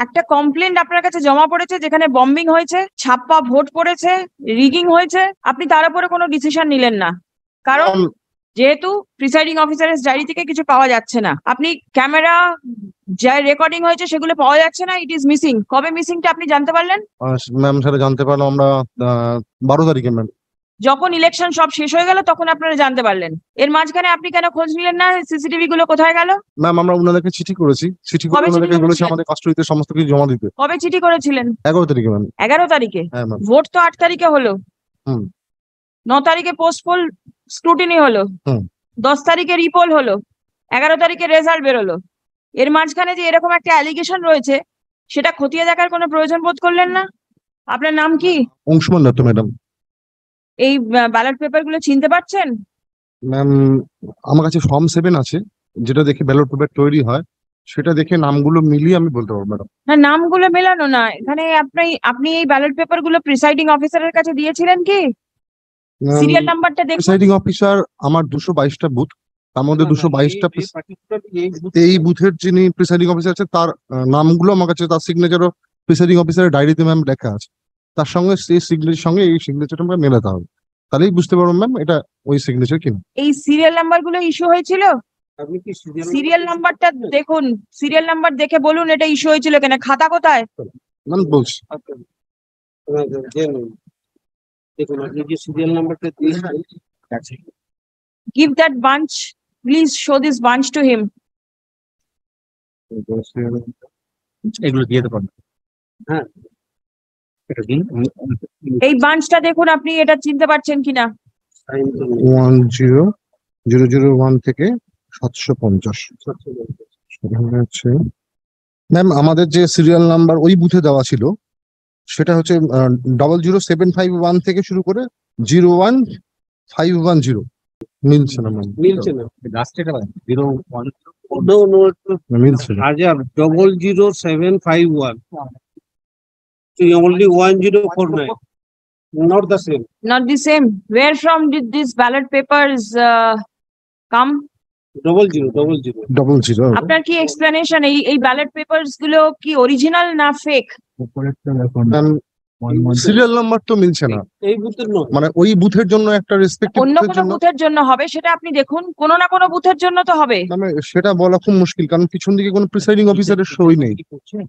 একটা কমপ্লেন্ট আপনার কাছে জমা পড়েছে যেখানে বম্বিং হয়েছে, ছাপ্পা ভোট পড়েছে, রিগিং হয়েছে, আপনি তার উপরে কোনো ডিসিশন নিলেন না, কারণ যেহেতু প্রিসাইডিং অফিসারের ডায়েরি থেকে কিছু পাওয়া যাচ্ছে না, আপনি ক্যামেরা যা রেকর্ডিং হয়েছে সেগুলো পাওয়া যাচ্ছে না, ইট ইজ মিসিং। কবে মিসিংটা আপনি জানতে পারলেন? ম্যাম সেটা জানতে পারলাম আমরা 12 তারিখে ম্যাম। যখন ইলেকশন সব শেষ হয়ে গেল তখন আপনারা জানতে পারলেন। এর মাঝখানে আপনি কেন খোঁজ নিলেন না সিসিটিভি গুলো কোথায় গেল? ম্যাম আমরা ওনাদেরকে চিঠি করেছি, চিঠি করে কবে চিঠি ওনাদেরকে বলেছি করেছিলেন? আমাদের কাস্টডিতে সমস্ত কিছু জমা দিতে। কবে চিঠি করেছিলেন? 11 তারিখে ম্যাম। 11 তারিখে? হ্যাঁ ম্যাম। ভোট তো 8 তারিখে হলো। হুম। 9 তারিখে পোস্টপোল স্ক্রুটিনি হলো। হুম। 10 তারিখে রিপোল হলো। 11 তারিখে রেজাল্ট বেরোলো। এর মাঝখানে যে এরকম একটা অ্যালিগেশন রয়েছে সেটা খতিয়ে দেখার কোনো প্রয়োজন বোধ করলেন না? আপনার নাম কি? অংশুমান দত্ত ম্যাডাম। এই ব্যালট পেপার গুলো চিনতে পারছেন? ম্যাম আমার কাছে ফর্ম 7 আছে, যেটা দেখে ব্যালট পেপার তৈরি হয়, সেটা দেখে নামগুলো মিলিয়ে আমি বলতে পারবো ম্যাডাম। না, নামগুলো মেলানো না, এখানে আপনি এই ব্যালট পেপার গুলো প্রিসাইডিং অফিসারের কাছে দিয়েছিলেন কি? সিরিয়াল নাম্বারটা দেখুন। প্রিসাইডিং অফিসার আমার 222টা বুথ, তার মধ্যে 222টা এই বুথের যিনি প্রিসাইডিং অফিসার আছে তার নামগুলো আমার কাছে, তার সিগনেচারও প্রিসাইডিং অফিসারের ডায়েরিতে ম্যাম লেখা আছে, তার সঙ্গে সেই সিগনেচারের সঙ্গে এই সিগনেচারটা আমরা মেলাতে হবে, তাহলেই বুঝতে পারবো ম্যাম এটা ওই সিগনেচার কিনা। এই সিরিয়াল নাম্বার গুলো ইস্যু হয়েছিল? সিরিয়াল নাম্বারটা দেখুন, সিরিয়াল নাম্বার দেখে বলুন এটা ইস্যু হয়েছিল কেন। খাতা কোথায়? ম্যাম বলছি। দেখুন আপনি যে সিরিয়াল নাম্বারটা দিয়েছেন, Give that bunch, please show this bunch to him. এগুলো দিয়ে দেবেন। হ্যাঁ, এটা দিন। এই বাঞ্চটা দেখুন, আপনি এটা চিনতে পারছেন কিনা? 10001 থেকে 750 হচ্ছে ম্যাম। আমাদের যে সিরিয়াল নাম্বার ওই বুথে দেওয়া ছিল সেটা হচ্ছে 00751 থেকে শুরু করে 01510। মিলছে না ম্যাম, মিলছে না। লাস্টে এটা 01 নো নো মিলছে না। 00751 so only 1049, not the same. Not the same. Where from did these ballot papers come? 0000 আপনার কি এক্সপ্লেনেশন? এই ব্যালট পেপারস গুলো কি অরিজিনাল না ফেক? সিরিয়াল নাম্বার তো মিলছে না, এই বুথের নয়, মানে ওই বুথের জন্য একটা রেসপেক্টিভ অন্য বুথের কোনো জন্য। বুথের জন্য হবে, সেটা আপনি দেখুন, কোনো না কোনো বুথের জন্য তো হবে। মানে সেটা বলা খুব মুশকিল, কারণ পিছন দিকে কোনো প্রিসাইডিং অফিসারের সই নেই।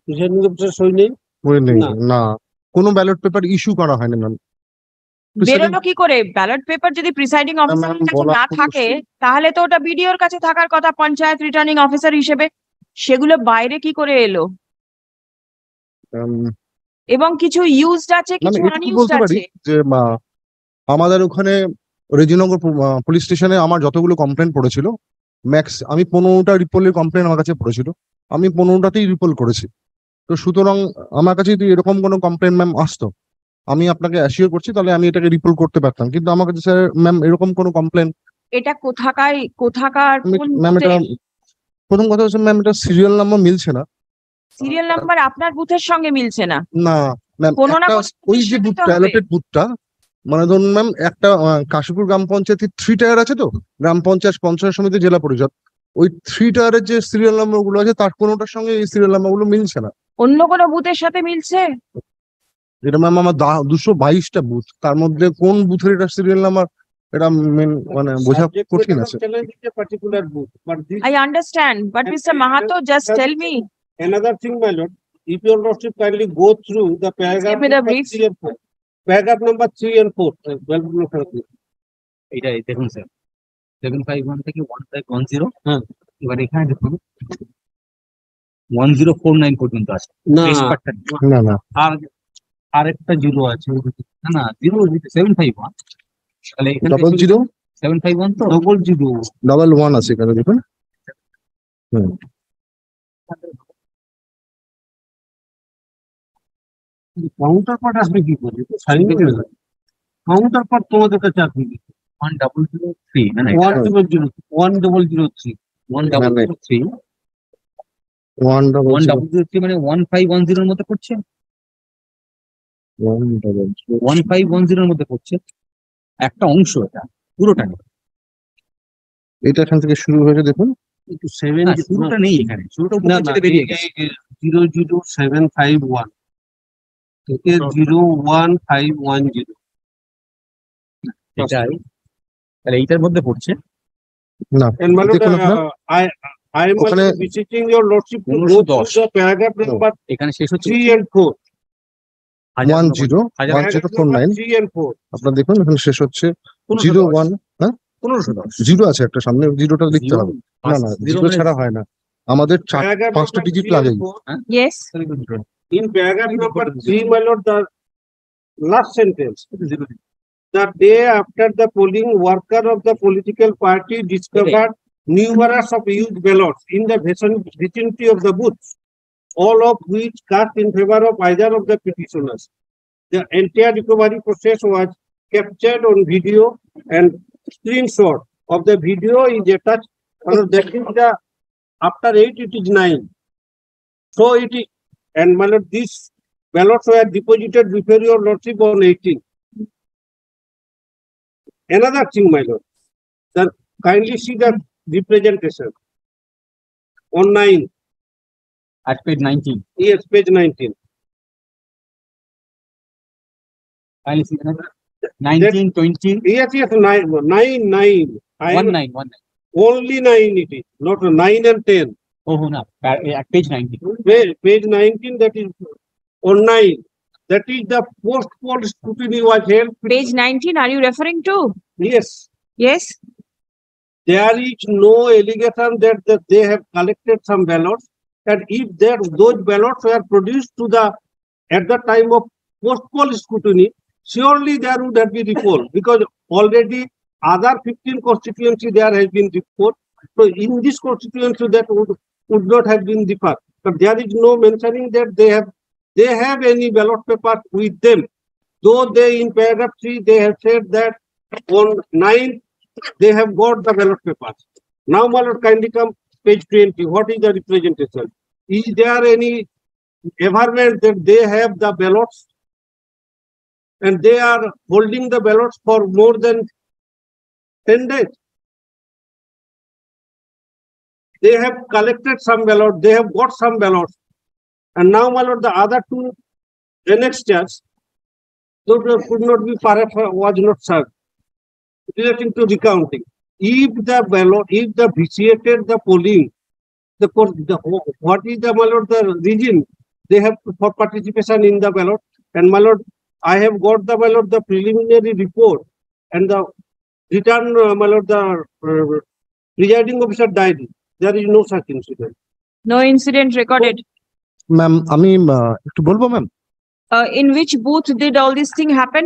প্রেসিডেন্ট অফিসার সই নেই, করে নেই না। না, কোনো ব্যালট পেপার ইস্যু করা হয় না ম্যাম। বেরোলো কি করে? ব্যালট পেপার যদি প্রিসাইডিং অফিসারের কাছে বলা না খুব থাকে মুশকিল। তাহলে তো ওটা বিডিওর কাছে থাকার কথা, পঞ্চায়েত রিটার্নিং অফিসার হিসেবে। সেগুলো বাইরে কি করে এলো? এবং কিছু ইউজড আছে, মানে কিছু এটুকু আনইউজড বলতে পারি আছে। যে আমাদের ওখানে রেজিনগর পুলিশ স্টেশনে আমার যতগুলো কমপ্লেন পড়েছিল, ম্যাক্স আমি 15টা রিপোলের কমপ্লেন আমার কাছে পড়েছিল, আমি 15টাতেই রিপোল করেছি। তো সুতরাং আমার কাছে যদি এরকম কোনো কমপ্লেন ম্যাম আসতো, আমি আপনাকে অ্যাসিওর করছি তাহলে আমি এটাকে রিপোল করতে পারতাম, কিন্তু আমার কাছে স্যার ম্যাম এরকম কোনো কমপ্লেন। এটা কোথাকার কোন ম্যাম এটা প্রথম কথা হচ্ছে ম্যাম, এটা সিরিয়াল নাম্বার মিলছে না। সিরিয়াল নাম্বার আপনার বুথের সঙ্গে মিলছে না? না ম্যাম, কোনো না কোনো ওই যে সেটা তো বুথটা, হবে। অ্যালোটেড বুথটা, মানে ধরুন ম্যাম একটা কাশীপুর গ্রাম পঞ্চায়েতের 3 টায়ার আছে তো, গ্রাম পঞ্চায়েত, পঞ্চায়েত সমিতি, জেলা পরিষদ, ওই 3 টায়ারের যে সিরিয়াল নাম্বার গুলো আছে তার কোনোটার সঙ্গে এই সিরিয়াল নাম্বার গুলো মিলছে না। অন্য কোনো বুথের সাথে মিলছে? যেটা ম্যাম আমার 222টা বুথ, তার মধ্যে কোন বুথের এটা সিরিয়াল নাম্বার, এটা মানে বোঝা কঠিন আছে। particular booth, but this I understand, but Mr. Mahato, just tell me. another thing, my lord, if your lordship kindly go through the paragraph Give me the number brief. 3 and 4, paragraph number 3 and 4, এটা দেখুন sir, 751 থেকে 1510। হ্যাঁ। এবার এখানে দেখুন 1049 পর্যন্ত আছে। না বেশ পার্টটা না না, আর আরেকটা জিরো আছে, না 751, তাহলে এখানে 751 তো 001 আছে এখানে দেখুন। কাউন্টার পার্ট আসবে কি করে? কাউন্টার পার্ট তোমাদের কাছে আসবে কি? 1003, না না 1003 1003 1003 মানে 1510 এর মধ্যে পড়ছে, 1510 এর মধ্যে পড়ছে একটা অংশ, এটা পুরোটা না। এটা এখান থেকে শুরু হয়েছে দেখুন, সেভেন না, শুরুটা নেই এখানে, শুরুটা উপর না থেকে না ছেড়ে বেরিয়ে গেছে। 00751 থেকে 01510 এটাই, তাহলে এইটার মধ্যে পড়ছে। না And my lord, দেখুন আপনার I am ওখানে beseeching your lordship to go 1910 through the paragraph number এখানে শেষ হচ্ছে 3 and 4. 101049 Paragraph number 3 and 4. আপনার দেখুন এখানে শেষ হচ্ছে 1510 01 হ্যাঁ 1510 জিরো আছে একটা সামনে, জিরোটা লিখতে হবে। না না জিরো ছাড়া হয় না, আমাদের Paragraph পাঁচটা number ডিজিট 3 and লাগেই। 4. Yes. In paragraph number 3, my lord, the last sentence. The day after the polling, worker of the political party discovered numerous of used ballots in the vicinity of the booths, all of which cast in favor of either of the petitioners. The entire recovery process was captured on video, and screenshot of the video is attached. That is the after 8 it is 9. So it is, and my lord, these ballots were deposited before your lordship on 18. Another thing, my lord, sir, kindly see the representation on 9. at page 19. Yes, page 19. Kindly see that. 19, 20, Yes, 9. I am 19, 19. only 9 it is, not 9 and 10. Oh, no, at page 19. Page 19, that is on 9. That is the post-poll scrutiny was held. Page 19, are you referring to? Yes, Yes. there is no allegation that they have collected some ballots. And if those ballots were produced to the at the time of post-poll scrutiny, surely there would have been recall, because already other 15 constituency there has been recall. So in this constituency that would not have been deferred. But there is no mentioning that they have any ballot paper with them. Though they in paragraph 3 they have said that on 9 they have got the ballot papers. Now, my lord, kindly come page 20. What is the representation? Is there any averment that they have the ballots and they are holding the ballots for more than 10 days? They have collected some ballots, they have got some ballots. And now, my lord, the other two annexures, those could not be perhaps was not served relating to recounting. If the ballot, if the vitiated the polling, what is the, my lord, the reason they have for participation in the ballot? And my lord, I have got the, my lord, the preliminary report and the return, my lord, the presiding officer diary. There is no such incident. No incident recorded. Ma'am আমি একটু বলবো ma'am. In which booth did all this thing happen,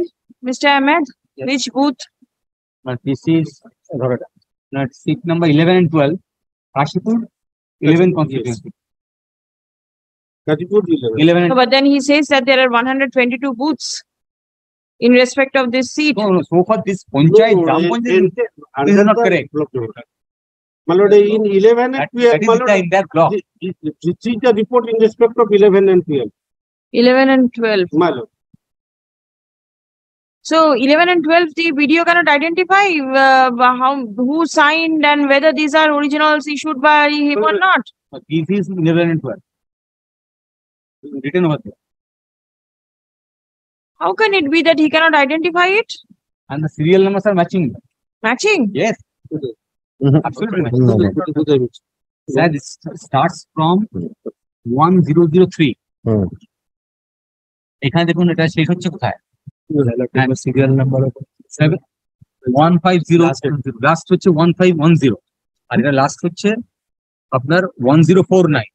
Mr. Ahmed? Yes. Which booth? But this is seat number 11 and 12. Kashipur, 11 constituency. Kashipur 11. 11 No, and but then he says that there are 122 booths in respect of this seat. no, so far this Panchayat, Gram Panchayat, this is not correct. My lord, in 11 and That 12, is my the lord, entire block. this is the report in respect of 11 and 12, 11 and 12. my lord. So 11 and 12, the video cannot identify who signed and whether these are originals issued by him or not. This is 11 and 12. Written over there. How can it be that he cannot identify it? And the serial numbers are matching. Matching? Yes, Mhm. absolutely matching. No, no. Sir, this starts from 1003. হুম। এখানে দেখুন এটা শেষ হচ্ছে কোথায়? Serial number 7 150 last হচ্ছে 1510 আর এটা last হচ্ছে আপনার 1049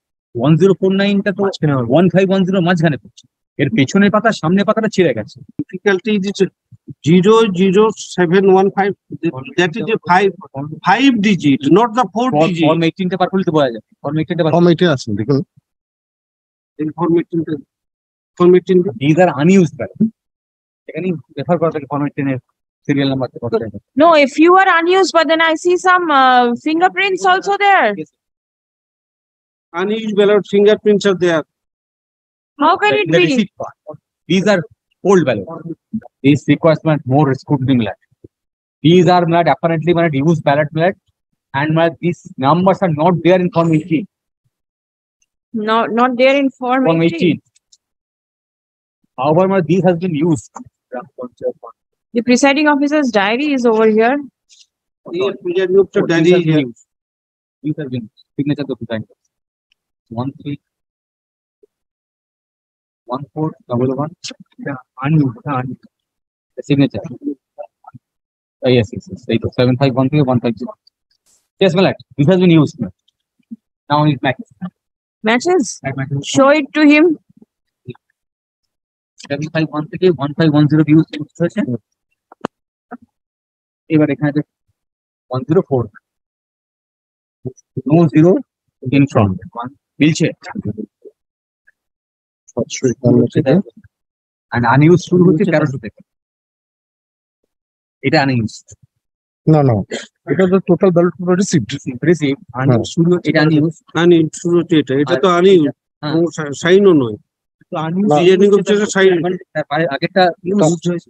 1049টা তো 1510 মাঝখানে পড়ছে, এর পেছনের পাতা সামনের পাতাটা ছিঁড়ে গেছে। Difficulty is 00715. That is a five digit, not the 4 digit. Form 18টা পার করলে তো বোঝা যাবে। ফর্ম 18টা পার ফর্ম 18 আছে দেখুন। Information. these are unused ballots. এখানে রেফার করা থাকে ফর্ম 18 এর সিরিয়াল নাম্বার কত থাকে। No, if you are unused, but then I see some fingerprints also there. Unused ballot fingerprints are there. How can it The be? receipt part. These are old ballots. This requires more scrutiny. These are not apparently used ballot and these numbers are not there in Form 18. Not there in Form Form 18. 18. However, these has been used. The presiding officer's diary is over here. Here, presiding officer Oh, diary these is have been here. used. These have been used. Signature of the presiding officer. 131411. Yeah, unused. The signature. Yes. 7513 150. Yes, well, this has been used. Now it matches. Matches? That matches. Show it to him. 751 থেকে 1510 use হয়েছে। এবার এখানে 104 no zero in front মিলছে and unused শুরু হচ্ছে 1300 থেকে। এটা unused না না, এটা তো total ballot paper received. Receive unused শুরু এটা unused আনি শুরু হচ্ছে এটা তো আনি হ্যাঁ। সাইনও নয়। তো unused presiding officer sign তারপরে আগেরটা ইউজ হয়েছে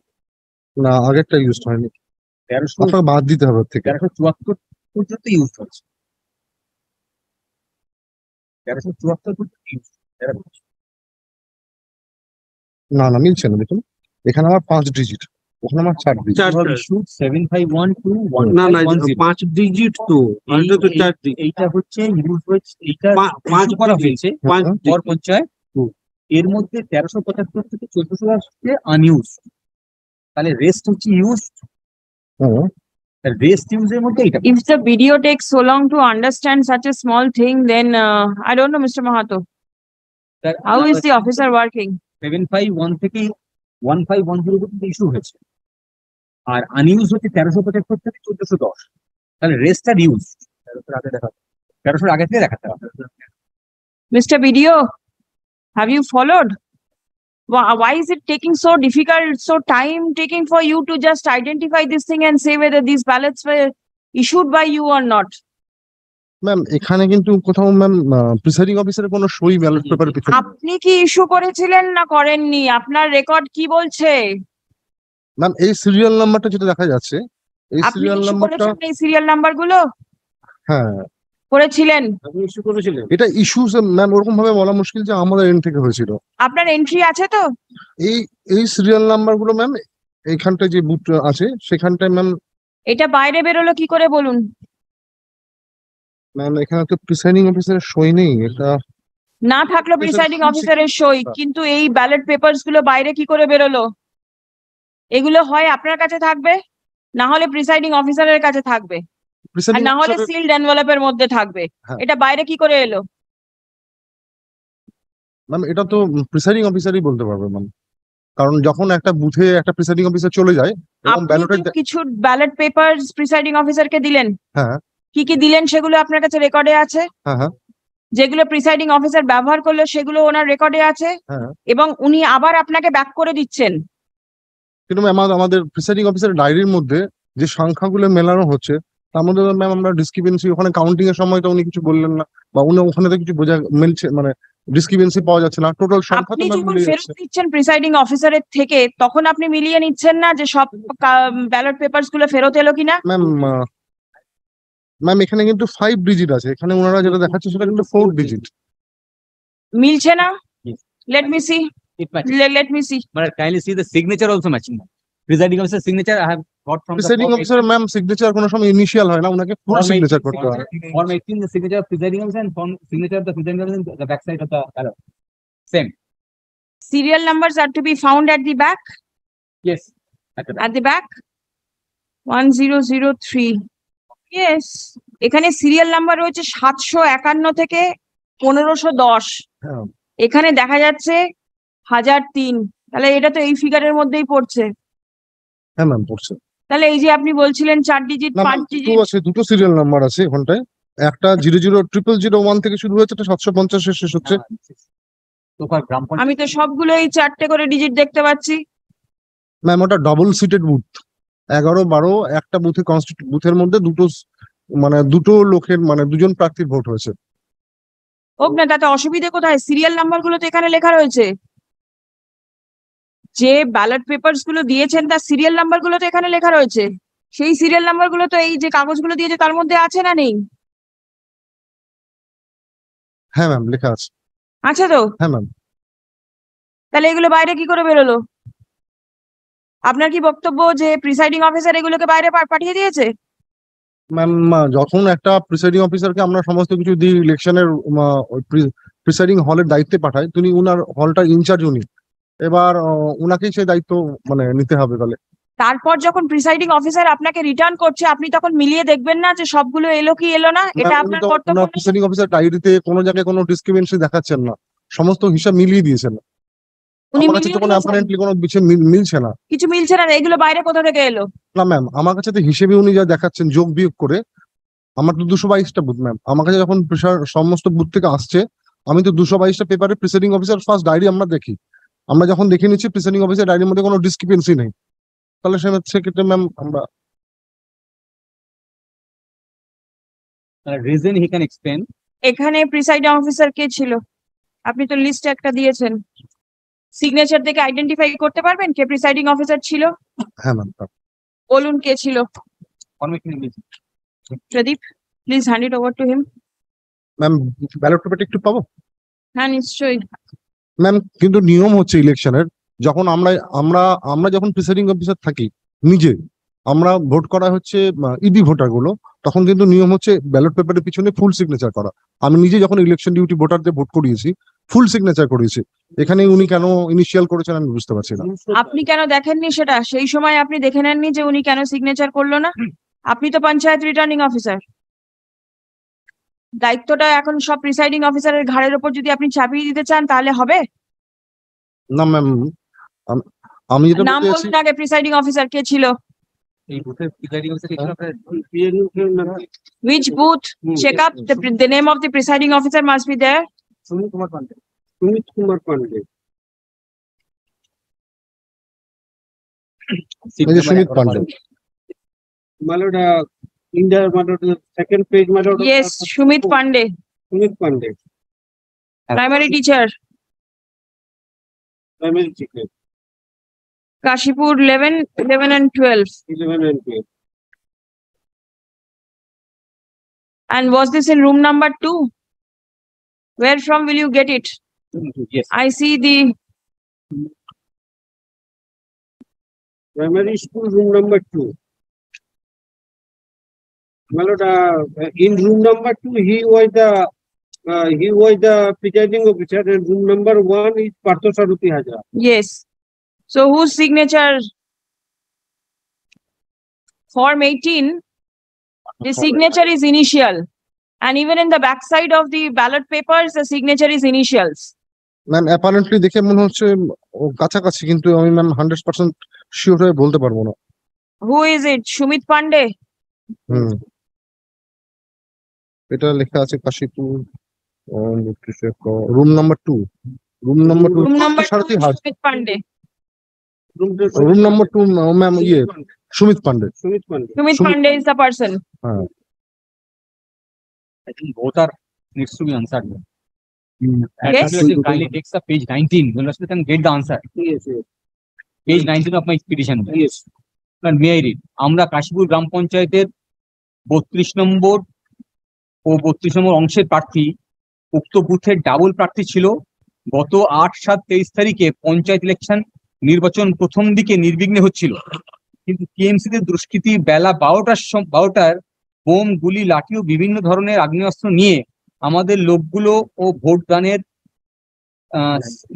না, আগেরটা ইউজ হয়নি, 1300 আপনাকে বাদ দিতে হবে ওর থেকে। 1374 পর্যন্ত ইউজ হচ্ছে 1374 পর্যন্ত ইউজ। না না, মিলছে না, দেখুন এখানে আমার 5 ডিজিট, ওখানে আমার 4 ডিজিট। চারটা। 7512 না না, 5 ডিজিট তো, আর এটা তো 4 ডিজিট। এইটা হচ্ছে ইউজ হয়েছে, এইটা 5 করা হয়েছে 5 পর পঞ্চায়েত। এর মধ্যে 1375 থেকে 1400 আসছে আনইউজ, তাহলে রেস্ট হচ্ছে ইউজ, হুম, রেস্ট ইউজের মধ্যে এটা। If the video takes so long to understand such a small thing, then I don't know, Mr. Mahato. How is the officer working? 751 থেকে 1510 পর্যন্ত ইস্যু হয়েছে, আর আনইউজ হচ্ছে 1375 থেকে 1410, তাহলে রেস্ট আর ইউজ 1300 আগে দেখাতে, 1300 আগে থেকে দেখাতে হবে। Mr. BDO, have you followed? Why is it taking so difficult, so time taking for you to just identify this thing and say whether these ballots were issued by you or not? Ma'am এখানে কিন্তু কোথাও ma'am presiding অফিসারের কোনো সই ballot পেপারের পিছনে নেই। আপনি কি ইস্যু করেছিলেন না করেননি? আপনার রেকর্ড কি বলছে? ম্যাম এই সিরিয়াল নাম্বারটা যেটা দেখা যাচ্ছে, এই আপনি সিরিয়াল ইস্যু নাম্বারটা, করেছেন এই সিরিয়াল নাম্বার গুলো? হ্যাঁ করেছিলেন? আপনি ইস্যু করেছিলেন? এটা ইস্যুস ম্যাম ওরকম ভাবে বলা মুশকিল যে আমাদের এন্ড থেকে হয়েছিল। আপনার এন্ট্রি আছে তো? এই সিরিয়াল নাম্বার গুলো ম্যাম এইখানটায় যে বুথ আছে সেখানটায় ম্যাম, এটা বাইরে বেরোলো কি করে বলুন? ম্যাম এখানে তো প্রিসাইডিং অফিসারের সই নেই, এটা না থাকলো প্রিসাইডিং অফিসারের সই, কিন্তু এই ব্যালট পেপারস গুলো বাইরে কি করে বেরোলো? এগুলো হয় আপনার কাছে থাকবে, না হলে প্রিসাইডিং অফিসারের কাছে থাকবে, আর প্রিসাইডিং না হলে সিলড এনভেলপের মধ্যে থাকবে। হ্যাঁ। এটা বাইরে কি করে এলো? ম্যাম এটা তো প্রিসাইডিং অফিসারই বলতে পারবে ম্যাম, কারণ যখন একটা বুথে একটা প্রিসাইডিং অফিসার চলে যায় এবং আপনি ব্যালটের, তো কিছু ব্যালট পেপারস প্রিসাইডিং অফিসারকে দিলেন। হ্যাঁ কি কি দিলেন সেগুলো আপনার কাছে রেকর্ডে আছে? হ্যাঁ হ্যাঁ যেগুলো প্রিসাইডিং অফিসার ব্যবহার করলো সেগুলো ওনার রেকর্ডে আছে, হ্যাঁ, এবং উনি আবার আপনাকে ব্যাক করে দিচ্ছেন। কিন্তু ম্যাম আমাদের প্রিসাইডিং অফিসারের ডায়েরির মধ্যে যে সংখ্যাগুলো মেলানো হচ্ছে তার মধ্যে ম্যাম আমরা ডিসক্রিপেন্সি, ওখানে কাউন্টিং এর সময় তো উনি কিছু বললেন না, বা উনি ওখানে তো কিছু বোঝা মিলছে, মানে ডিসক্রিপেন্সি পাওয়া যাচ্ছে না, টোটাল সংখ্যা আপনি তো ম্যাম যখন মিলে ফেরত যাচ্ছে। দিচ্ছেন প্রিসাইডিং অফিসারের থেকে, তখন আপনি মিলিয়ে নিচ্ছেন না যে সব ব্যালট পেপারস গুলো ফেরত এলো কিনা? ম্যাম এখানে কিন্তু 5 ডিজিট আছে, এখানে ওনারা যেটা দেখাচ্ছে সেটা কিন্তু 4 ডিজিট। মিলছে না? Yes. Let me see, It matches. Let me see. But kindly see the signature also matching. Presiding officer signature I have got from presiding the officer ma'am signature কোনো সময় ইনিশিয়াল হয় না, ওনাকে ফুল Form সিগনেচার 18 করতে হয়। Form 18 the signature of presiding officer and form signature of the presiding officer in the back side of the ballot. Same. Serial numbers are to be found at the back. Yes. At the back. At the back 1003. Yes, এখানে serial number রয়েছে 751 থেকে 1510। হ্যাঁ এখানে দেখা যাচ্ছে 1003, তাহলে এটা তো এই ফিগারের মধ্যেই পড়ছে। হ্যাঁ ম্যাম পড়ছে। তাহলে এই যে আপনি বলছিলেন 4 ডিজিট না 5 দুটো ডিজিট, আছে, দুটো সিরিয়াল নাম্বার আছে ওখানটায়, একটা 0000001 থেকে শুরু হয়েছে, এটা 750 এ শেষ হচ্ছে। So far গ্রাম আমি তো সবগুলোই 4টে করে ডিজিট দেখতে পাচ্ছি। ম্যাম ওটা ডাবল সিটেড বুথ, 11, 12 একটা বুথের মধ্যে দুটো লোকের মানে দুজন প্রার্থীর ভোট হয়েছে। হোক না, তাতে অসুবিধে কোথায়? সিরিয়াল নাম্বার গুলো তো এখানে লেখা রয়েছে, যে ব্যালট পেপারস গুলো দিয়েছেন তার সিরিয়াল নাম্বার গুলো তো এখানে লেখা রয়েছে। সেই সিরিয়াল নাম্বার গুলো তো এই যে কাগজগুলো দিয়েছে তার মধ্যে আছে না নেই? হ্যাঁ ম্যাম, লেখা আছে। আছে তো? হ্যাঁ ম্যাম। তাহলে এগুলো বাইরে কি করে বেরোলো? আপনার কি বক্তব্য যে প্রিসাইডিং অফিসার এগুলোকে বাইরে পাঠিয়ে দিয়েছে? ম্যাম, যখন একটা প্রিসাইডিং অফিসারকে আমরা সমস্ত কিছু দিই, ইলেকশনের প্রিসাইডিং হলের দায়িত্বে পাঠাই, তিনি উনার হলটার ইনচার্জ উনি, এবার উনাকেই সেই দায়িত্ব মানে নিতে হবে। তাহলে তারপর যখন প্রিসাইডিং অফিসার আপনাকে রিটার্ন করছে আপনি তখন মিলিয়ে দেখবেন না যে সবগুলো এলো কি এলো না? এটা আপনার কর্তব্য নেই? প্রিসাইডিং অফিসার ডায়েরিতে কোনো জায়গায় কোনো ডিসক্রিমিনেন্সি দেখাচ্ছেন না, সমস্ত হিসাব মিলিয়ে দিয়েছেন। উনি আমার কাছে মিলিয়ে তো কোনো দিয়েছেন? অ্যাপারেন্টলি কোনো বিষয় মিলছে না। কিছু মিলছে না? এগুলো বাইরে কোথা থেকে এলো? না ম্যাম, আমার কাছে তো হিসেবে উনি যা দেখাচ্ছেন যোগ বিয়োগ করে, আমার তো 222টা বুথ ম্যাম। আমার কাছে যখন সমস্ত বুথ থেকে আসছে, আমি তো 222টা পেপারে প্রিসাইডিং অফিসার ফার্স্ট ডায়েরি আমরা দেখি। আমরা যখন দেখে নিচ্ছি প্রিসাইডিং অফিসার ডায়েরির মধ্যে কোনো ডিসক্রিপেন্সি নেই, তাহলে সেক্ষেত্রে ম্যাম আমরা reason he can explain. এখানে প্রিসাইডিং অফিসার কে ছিল? আপনি তো লিস্ট একটা দিয়েছেন, সিগনেচার দেখে আইডেন্টিফাই করতে পারবেন কে প্রিসাইডিং অফিসার ছিল? হ্যাঁ ম্যাম। বলুন কে ছিল। Formation English. Pradip, please hand it over to him. Ma'am, ballot পেপারটা একটু পাবো? হ্যাঁ নিশ্চয়ই। ম্যাম, কিন্তু নিয়ম হচ্ছে ইলেকশনের, যখন আমরা আমরা আমরা যখন প্রিসাইডিং অফিসার থাকি নিজে, আমরা ভোট করা হচ্ছে ইডি ভোটার গুলো, তখন কিন্তু নিয়ম হচ্ছে ব্যালট পেপারের পিছনে ফুল সিগনেচার করা। আমি নিজে যখন ইলেকশন ডিউটি ভোটারদের ভোট করিয়েছি, ফুল সিগনেচার করিয়েছি। এখানে উনি কেন ইনিশিয়াল করেছেন আমি বুঝতে পারছি না। আপনি কেন দেখেননি সেটা? সেই সময় আপনি দেখে নেননি যে উনি কেন সিগনেচার করলো না? আপনি তো পঞ্চায়েত রিটার্নিং অফিসার, দায়িত্বটা এখন সব প্রিসাইডিং অফিসারের ঘাড়ের উপর যদি আপনি চাপিয়ে দিতে চান তাহলে হবে? না ম্যাম, আমি যেটা নাম বলতে চাইছি, বলুন আগে, প্রিসাইডিং অফিসার কে ছিল? এই বুথের প্রিসাইডিং অফিসার কে ছিল আপনার? Which booth? Check up the name of the presiding officer must be there. Sumit Kumar Pandey. এই যে Sumit Pandey. My lord, in the second page, my lord. Yes, Shumit Pandey, Sumit Pandey, primary teacher, primary teacher, Kashipur 11 and 12. 11 and 12. And was this in room number 2? Where from will you get it? Yes. I see the Primary school room number 2. My lord, in room number 2, he was the presiding officer, and room number 1 is Partho Saruthi Hazra. yes. So whose signature? Form 18, the signature is initial. And even in the backside of the ballot papers, the signature is initials. Ma'am, apparently দেখে মনে হচ্ছে ও কাছাকাছি, কিন্তু আমি ma'am 100% sure হয়ে বলতে পারবো না। Who is it? Shumit Pandey? হুম, এটা লেখা আছে Kashipur room number 2। Room number 2 Room number 2, সারথি হাজ। Shumit Pandey. Room number 2 ma'am Sumit Pandey. Sumit Pandey. Shumit Shumit- Pandey is the person. হ্যাঁ। I think both are needs to be answered. Yes. Kindly takes the page 19. We'll also can get the answer. Yes, yes, Page 19 of my expedition. yes. And may I read? আমরা কাশীপুর গ্রাম পঞ্চায়েতের 32 নম্বর ও 32 নম্বর অংশের প্রার্থী, উক্ত বুথের double প্রার্থী ছিল। গত 8/7/23 তারিখে পঞ্চায়েত ইলেকশন নির্বাচন প্রথম দিকে নির্বিঘ্নে হচ্ছিল, কিন্তু টিএমসি তে দুষ্কৃতী বেলা 12টার বোম, গুলি, লাঠি ও বিভিন্ন ধরনের আগ্নেয়াস্ত্র নিয়ে আমাদের লোকগুলো ও ভোট দানের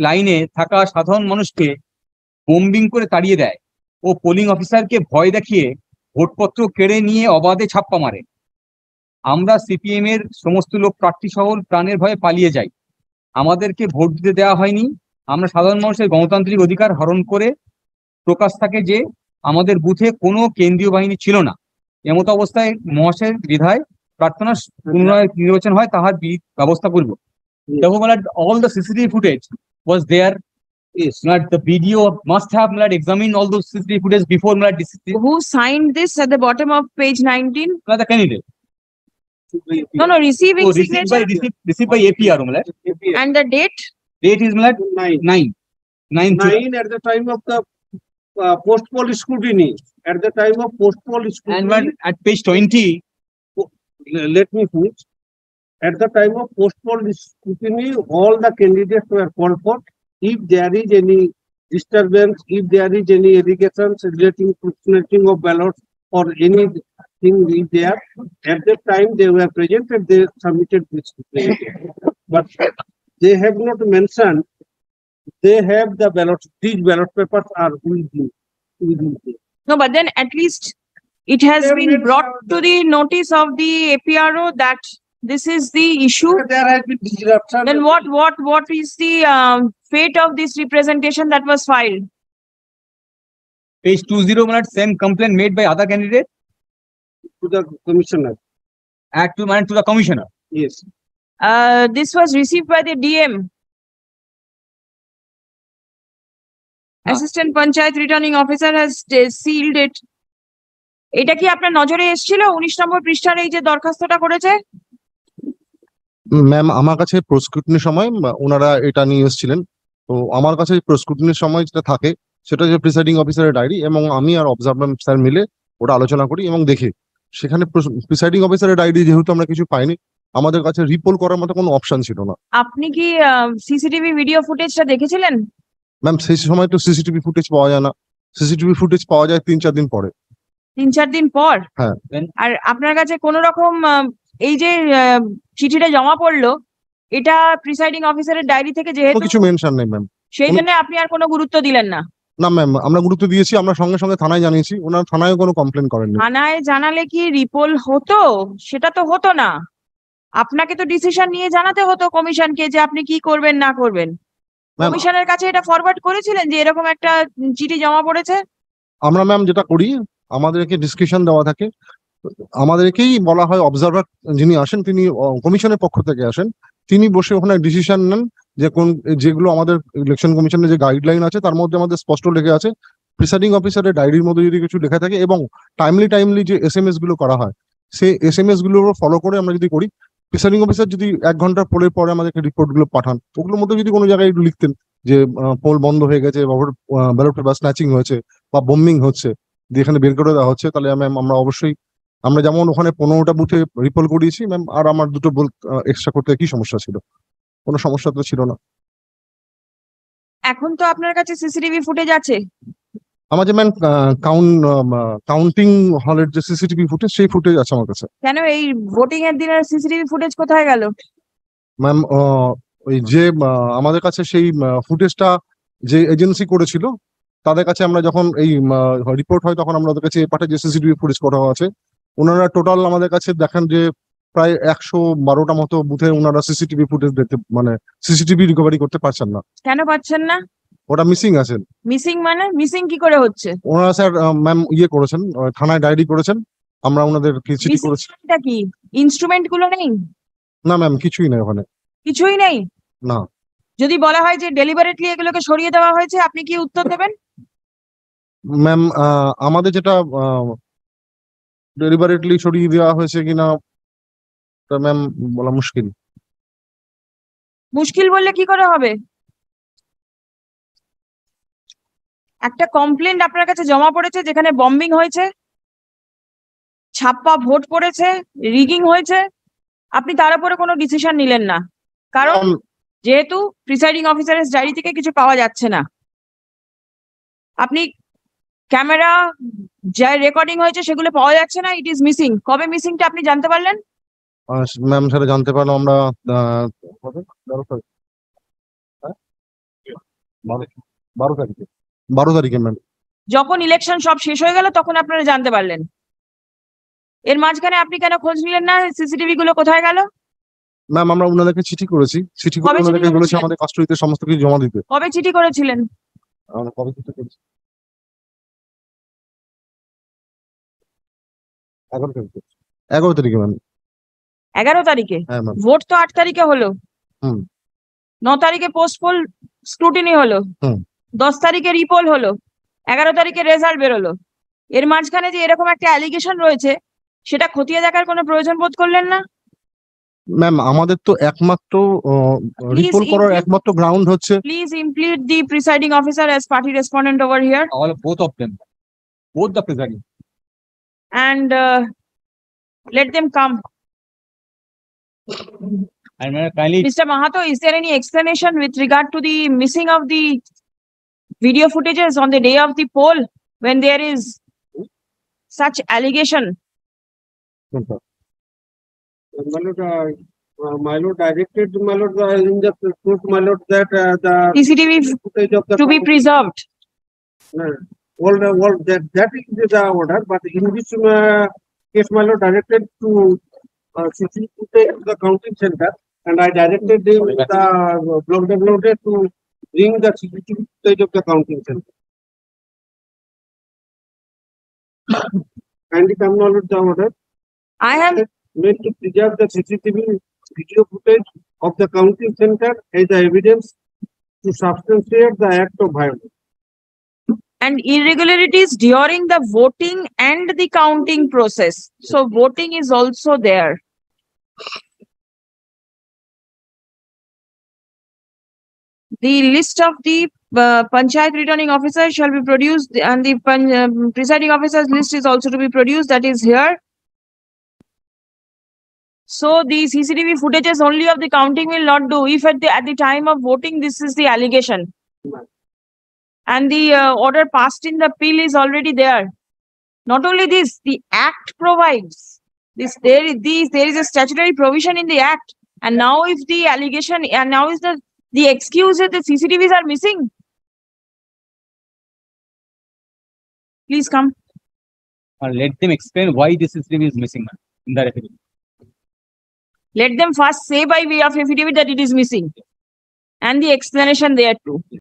লাইনে থাকা সাধারণ মানুষকে বোম্বিং করে তাড়িয়ে দেয় ও পোলিং অফিসারকে ভয় দেখিয়ে ভোটপত্র কেড়ে নিয়ে অবাধে ছাপ্পা মারে। আমরা সিপিএম এর সমস্ত লোক প্রার্থী সহ প্রাণের ভয়ে পালিয়ে যাই। আমাদেরকে ভোট দিতে দেওয়া হয়নি। আমরা সাধারণ মানুষের গণতান্ত্রিক অধিকার হরণ করে প্রকাশ থাকে যে আমাদের বুথে কোনো কেন্দ্রীয় বাহিনী ছিল না। এমত অবস্থায় মহাশয়ের বিধায় প্রার্থনা পুনরায় নির্বাচন হয় তাহার ব্যবস্থা করব। দেখো all the CCTV footage was there. Yes. The video must have examined all those CCTV footage before Who signed this at the bottom of page 19? the candidate. No, receiving Oh, signature. received by APR. And the date? Date is 9. 9. 9. 9 at the time of the post-poll scrutiny, at the time of post-poll And scrutiny, at page 20, let me finish. At the time of post-poll scrutiny, all the candidates were called for. If there is any disturbance, if there is any allegations relating to snatching of ballots or anything is there, at that time they were present and they submitted this representation. But they have not mentioned they have the ballots, these ballot papers are within. No, but then at least it has They been made brought sure to the notice of the APRO that this is the issue. There has been disruption. Then what is the fate of this representation that was filed? page 20, same complaint made by other candidate To the commissioner, to the commissioner. yes. This was received by the DM. Assistant Panchayat Returning Officer has sealed it. এটা কি আপনার নজরে এসেছিল 19 নম্বর পৃষ্ঠার এই যে দরখাস্তটা করেছে? Ma'am আমার কাছে প্রস্ক্রুটনির সময় ওনারা এটা নিয়ে এসেছিলেন। তো আমার কাছে প্রস্ক্রুটনির সময় যেটা থাকে সেটা যে প্রিসাইডিং অফিসারের ডায়েরি এবং আমি আর অবজারভার স্যার মিলে ওটা আলোচনা করি এবং দেখি সেখানে প্রিসাইডিং অফিসারের ডায়েরি যেহেতু আমরা কিছু পাইনি, আমাদের কাছে রিপোল করার মতো কোনো অপশন ছিল না। আপনি কি সিসিটিভি ভিডিও ফুটেজটা দেখেছিলেন? ম্যাম সেই সময় তো সিসিটিভি ফুটেজ পাওয়া যায় না, সিসিটিভি ফুটেজ পাওয়া যায় 3-4 দিন পরে। 3-4 দিন পর? হ্যাঁ। আর আপনার কাছে কোন রকম এই যে চিঠিটা জমা পড়লো এটা প্রিসাইডিং অফিসারের ডায়েরি থেকে যেহেতু কিছু মেনশন নেই ম্যাম। সেই জন্য আপনি আর কোনো গুরুত্ব দিলেন না? না ম্যাম, আমরা গুরুত্ব দিয়েছি, আমরা সঙ্গে সঙ্গে থানায় জানিয়েছি, ওনার থানায় কোনো কমপ্লেন করেননি। থানায় জানালে কি রিপোল হতো? সেটা তো হতো না। আপনাকে তো ডিসিশন নিয়ে জানাতে হতো কমিশনকে যে আপনি কি করবেন না করবেন। কমিশনের কাছে এটা ফরওয়ার্ড করেছিলেন যে এরকম একটা চিঠি জমা পড়েছে? আমরা ম্যাম যেটা করি, আমাদেরকে ডিসকাশন দেওয়া থাকে, আমাদেরকেই বলা হয়, অবজারভার যিনি আসেন তিনি কমিশনের পক্ষ থেকে আসেন, তিনি বসে ওখানে ডিসিশন নেন যে কোন যেগুলো আমাদের ইলেকশন কমিশনের যে গাইডলাইন আছে তার মধ্যে আমাদের স্পষ্ট লেখা আছে। প্রিসাইডিং অফিসারের ডায়েরির মধ্যে যদি কিছু লেখা থাকে এবং টাইমলি যে SMS গুলো করা হয় সেই SMS গুলো ফলো করে আমরা যদি করি, প্রিসাইডিং অফিসার যদি 1 ঘন্টা পোলের পরে আমাদেরকে রিপোর্ট গুলো পাঠান, ওগুলোর মধ্যে যদি কোনো জায়গায় একটু লিখতেন যে পোল বন্ধ হয়ে গেছে বা ব্যালট পেপার স্ন্যাচিং হয়েছে বা বোম্বিং হচ্ছে, যেখানে বের করে দেওয়া হচ্ছে, তাহলে ম্যাম আমরা অবশ্যই, আমরা যেমন ওখানে 15টা বুথে রিপোল করিয়েছি ম্যাম, আর আমার 2টো বুথ এক্সট্রা করতে কি সমস্যা ছিল? কোনো সমস্যা তো ছিল না। এখন তো আপনার কাছে সিসিটিভি ফুটেজ আছে? আমার যে ম্যাম কাউন্টিং হলের যে সিসিটিভি ফুটেজ, সেই ফুটেজ আছে আমার কাছে। কেন এই ভোটিং এর দিনের সিসিটিভি ফুটেজ কোথায় গেল? ম্যাম ওই যে আমাদের কাছে সেই ফুটেজটা যে এজেন্সি করেছিল তাদের কাছে আমরা যখন এই রিপোর্ট হয় তখন আমরা ওদের কাছে পাঠাই যে সিসিটিভি ফুটেজ করা আছে। ওনারা টোটাল আমাদের কাছে দেখান যে প্রায় 112টা মতো বুথে ওনারা সিসিটিভি ফুটেজ দেখতে, মানে সিসিটিভি রিকভারি করতে পারছেন না। কেন পাচ্ছেন না? ওটা মিসিং আছে। মিসিং মানে মিসিং কি করে হচ্ছে? ওনারা স্যার ম্যাম করেছেন, থানায় ডায়েরি করেছেন, আমরা ওনাদের চিঠি করেছি। এটা কি ইনস্ট্রুমেন্ট গুলো নেই? না ম্যাম, কিছুই নেই ওখানে। কিছুই নেই? না। যদি বলা হয় যে ডেলিবারেটলি এগুলোকে সরিয়ে দেওয়া হয়েছে, আপনি কি উত্তর দেবেন? ম্যাম আমাদের যেটা ডেলিবারেটলি সরিয়ে দেওয়া হয়েছে কিনা ম্যাম বলা মুশকিল। মুশকিল বললে কি করে হবে? একটা কমপ্লেন্ট আপনার কাছে জমা পড়েছে যেখানে বম্বিং হয়েছে, ছাপ্পা ভোট পড়েছে, রিগিং হয়েছে, আপনি তার উপরে কোনো ডিসিশন নিলেন না কারণ যেহেতু প্রিসাইডিং অফিসারের ডায়েরি থেকে কিছু পাওয়া যাচ্ছে না। আপনি ক্যামেরা যা রেকর্ডিং হয়েছে সেগুলো পাওয়া যাচ্ছে না, ইট ইজ মিসিং। কবে মিসিংটা আপনি জানতে পারলেন? ম্যাম সেটা জানতে পারলাম আমরা 12 তারিখে ম্যাম। যখন ইলেকশন সব শেষ হয়ে গেল তখন আপনারা জানতে পারলেন। এর মাঝখানে আপনি কেন খোঁজ নিলেন না সিসিটিভি গুলো কোথায় গেল? ম্যাম আমরা ওনাদেরকে চিঠি করেছি, চিঠি করে কবে চিঠি ওনাদেরকে বলেছি করেছিলেন? আমাদের কাস্টডিতে সমস্ত কিছু জমা দিতে। কবে চিঠি করেছিলেন? আমরা কবে চিঠি করেছি? 11 তারিখে। 11 তারিখে ম্যাম। 11 তারিখে? হ্যাঁ ম্যাম। ভোট তো 8 তারিখে হলো। হুম। 9 তারিখে পোস্টপোল স্ক্রুটিনি হলো। হুম। 10 তারিখে রিপোল হলো। 11 তারিখে রেজাল্ট বেরোলো। এর মাঝখানে যে এরকম একটা অ্যালিগেশন রয়েছে সেটা খতিয়ে দেখার কোনো প্রয়োজন বোধ করলেন না? ম্যাম আমাদের তো একমাত্র রিপোর্ট করার include- একমাত্র গ্রাউন্ড হচ্ছে Please include the presiding officer as party respondent over here All both of them, both the presiding. and let them come. And kindly, Mr. Mahato, is there any explanation with regard to the missing of the video footages on the day of the poll when there is such allegation? My lord directed, my lord, in the proof, my lord, that the CCTV footage of the. to be preserved. All that is the order, but in this case, my lord directed to CCTV footage of the counting center, and I directed the block developer to bring the CCTV footage of the counting center. Kindly come, my lord, the order I am made to preserve the CCTV video footage of the counting center as the evidence to substantiate the act of violence. and irregularities during the voting and the counting process. So voting is also there. The list of the Panchayat returning officers shall be produced and the presiding officers list is also to be produced, that is here. So the CCTV footages only of the counting will not do if at the time of voting, this is the allegation. And the order passed in the appeal is already there. Not only this, the act provides this. There is a statutory provision in the act. And now if the allegation and now is the excuse that the CCTVs are missing. Please come. let them explain why this CCTV is missing, ma'am, in the affidavit. Let them first say by way of affidavit that it is missing. And the explanation there too.